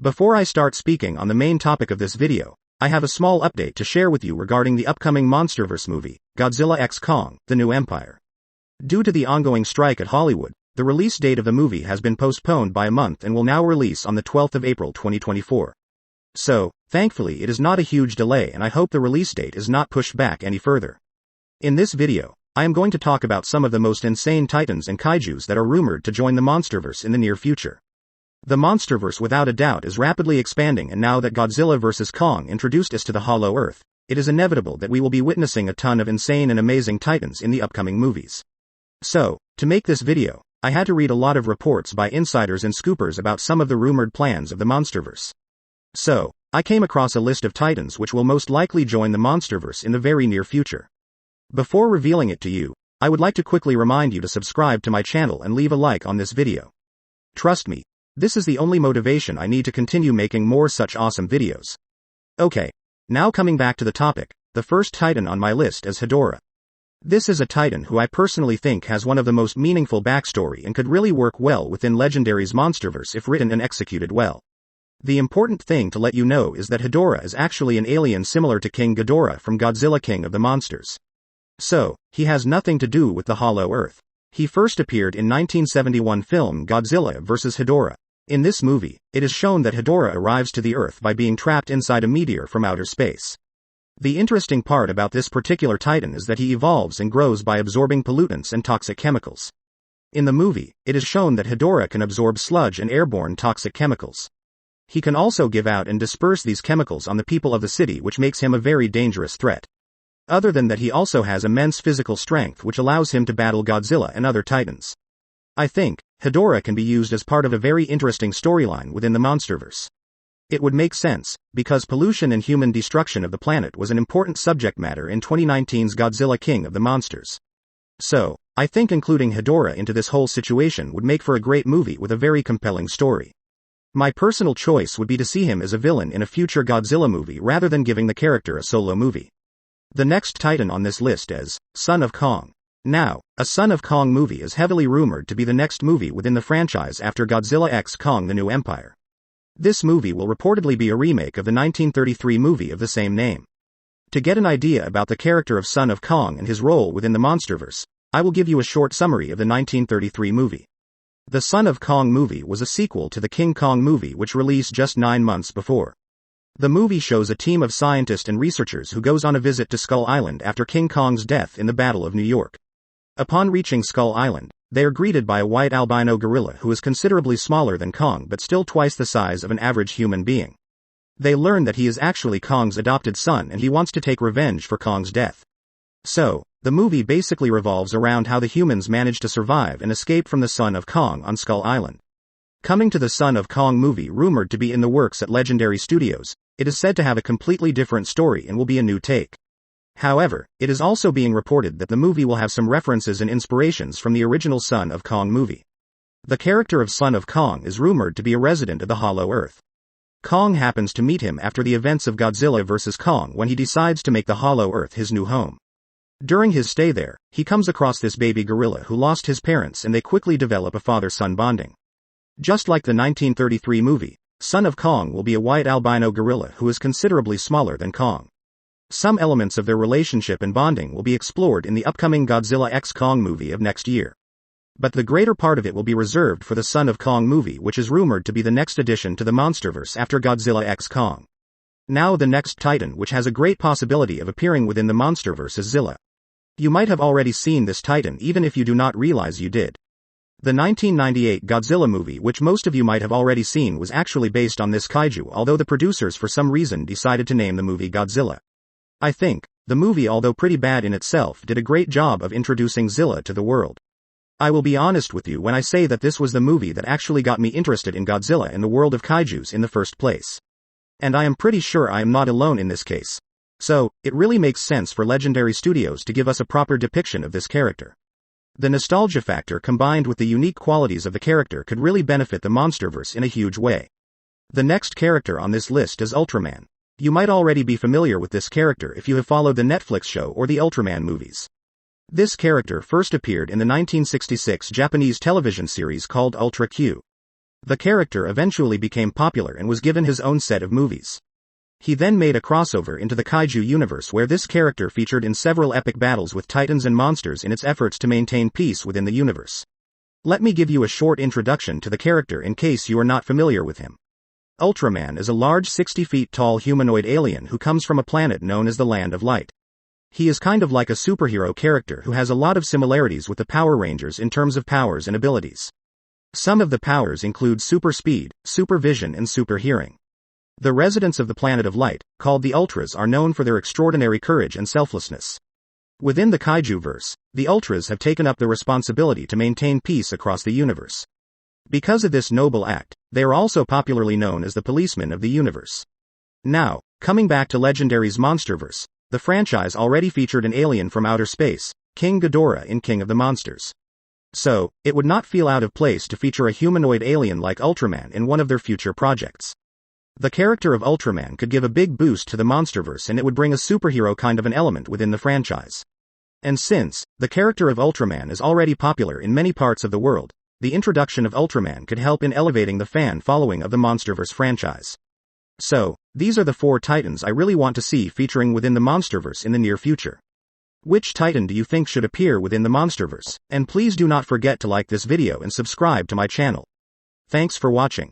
Before I start speaking on the main topic of this video, I have a small update to share with you regarding the upcoming Monsterverse movie, Godzilla x Kong, The New Empire. Due to the ongoing strike at Hollywood, the release date of the movie has been postponed by a month and will now release on the 12th of April 2024. So, thankfully it is not a huge delay and I hope the release date is not pushed back any further. In this video, I am going to talk about some of the most insane titans and kaijus that are rumored to join the Monsterverse in the near future. The Monsterverse without a doubt is rapidly expanding, and now that Godzilla vs. Kong introduced us to the Hollow Earth, it is inevitable that we will be witnessing a ton of insane and amazing titans in the upcoming movies. So, to make this video, I had to read a lot of reports by insiders and scoopers about some of the rumored plans of the Monsterverse. So, I came across a list of titans which will most likely join the Monsterverse in the very near future. Before revealing it to you, I would like to quickly remind you to subscribe to my channel and leave a like on this video. Trust me, this is the only motivation I need to continue making more such awesome videos. Okay, now coming back to the topic, the first titan on my list is Hedora. This is a titan who I personally think has one of the most meaningful backstory and could really work well within Legendary's Monsterverse if written and executed well. The important thing to let you know is that Hedora is actually an alien similar to King Ghidorah from Godzilla King of the Monsters. So, he has nothing to do with the Hollow Earth. He first appeared in 1971 film Godzilla vs. Hedora. In this movie, it is shown that Hedora arrives to the Earth by being trapped inside a meteor from outer space. The interesting part about this particular titan is that he evolves and grows by absorbing pollutants and toxic chemicals. In the movie, it is shown that Hedora can absorb sludge and airborne toxic chemicals. He can also give out and disperse these chemicals on the people of the city, which makes him a very dangerous threat. Other than that, he also has immense physical strength which allows him to battle Godzilla and other titans. I think Hedora can be used as part of a very interesting storyline within the Monsterverse. It would make sense, because pollution and human destruction of the planet was an important subject matter in 2019's Godzilla King of the Monsters. So, I think including Hedora into this whole situation would make for a great movie with a very compelling story. My personal choice would be to see him as a villain in a future Godzilla movie rather than giving the character a solo movie. The next titan on this list is Son of Kong. Now, a Son of Kong movie is heavily rumored to be the next movie within the franchise after Godzilla x Kong: The New Empire. This movie will reportedly be a remake of the 1933 movie of the same name. To get an idea about the character of Son of Kong and his role within the Monsterverse, I will give you a short summary of the 1933 movie. The Son of Kong movie was a sequel to the King Kong movie which released just 9 months before. The movie shows a team of scientists and researchers who goes on a visit to Skull Island after King Kong's death in the Battle of New York. Upon reaching Skull Island, they are greeted by a white albino gorilla who is considerably smaller than Kong but still twice the size of an average human being. They learn that he is actually Kong's adopted son and he wants to take revenge for Kong's death. So, the movie basically revolves around how the humans manage to survive and escape from the Son of Kong on Skull Island. Coming to the Son of Kong movie rumored to be in the works at Legendary Studios, it is said to have a completely different story and will be a new take. However, it is also being reported that the movie will have some references and inspirations from the original Son of Kong movie. The character of Son of Kong is rumored to be a resident of the Hollow Earth. Kong happens to meet him after the events of Godzilla vs. Kong when he decides to make the Hollow Earth his new home. During his stay there, he comes across this baby gorilla who lost his parents and they quickly develop a father-son bonding. Just like the 1933 movie, Son of Kong will be a white albino gorilla who is considerably smaller than Kong. Some elements of their relationship and bonding will be explored in the upcoming Godzilla x Kong movie of next year. But the greater part of it will be reserved for the Son of Kong movie, which is rumored to be the next addition to the Monsterverse after Godzilla x Kong. Now the next titan which has a great possibility of appearing within the Monsterverse is Zilla. You might have already seen this titan even if you do not realize you did. The 1998 Godzilla movie, which most of you might have already seen, was actually based on this kaiju, although the producers for some reason decided to name the movie Godzilla. I think the movie, although pretty bad in itself, did a great job of introducing Zilla to the world. I will be honest with you when I say that this was the movie that actually got me interested in Godzilla and the world of kaijus in the first place. And I am pretty sure I am not alone in this case. So, it really makes sense for Legendary Studios to give us a proper depiction of this character. The nostalgia factor combined with the unique qualities of the character could really benefit the Monsterverse in a huge way. The next character on this list is Ultraman. You might already be familiar with this character if you have followed the Netflix show or the Ultraman movies. This character first appeared in the 1966 Japanese television series called Ultra Q. The character eventually became popular and was given his own set of movies. He then made a crossover into the kaiju universe where this character featured in several epic battles with titans and monsters in its efforts to maintain peace within the universe. Let me give you a short introduction to the character in case you are not familiar with him. Ultraman is a large 60 feet tall humanoid alien who comes from a planet known as the Land of Light. He is kind of like a superhero character who has a lot of similarities with the Power Rangers in terms of powers and abilities. Some of the powers include super speed, super vision and super hearing. The residents of the Planet of Light, called the Ultras, are known for their extraordinary courage and selflessness. Within the Kaiju-verse, the Ultras have taken up the responsibility to maintain peace across the universe. Because of this noble act, they are also popularly known as the policemen of the universe. Now, coming back to Legendary's Monsterverse, the franchise already featured an alien from outer space, King Ghidorah in King of the Monsters. So, it would not feel out of place to feature a humanoid alien like Ultraman in one of their future projects. The character of Ultraman could give a big boost to the Monsterverse and it would bring a superhero kind of an element within the franchise. And since the character of Ultraman is already popular in many parts of the world, the introduction of Ultraman could help in elevating the fan following of the Monsterverse franchise. So, these are the 4 titans I really want to see featuring within the Monsterverse in the near future. Which titan do you think should appear within the Monsterverse? And please do not forget to like this video and subscribe to my channel. Thanks for watching.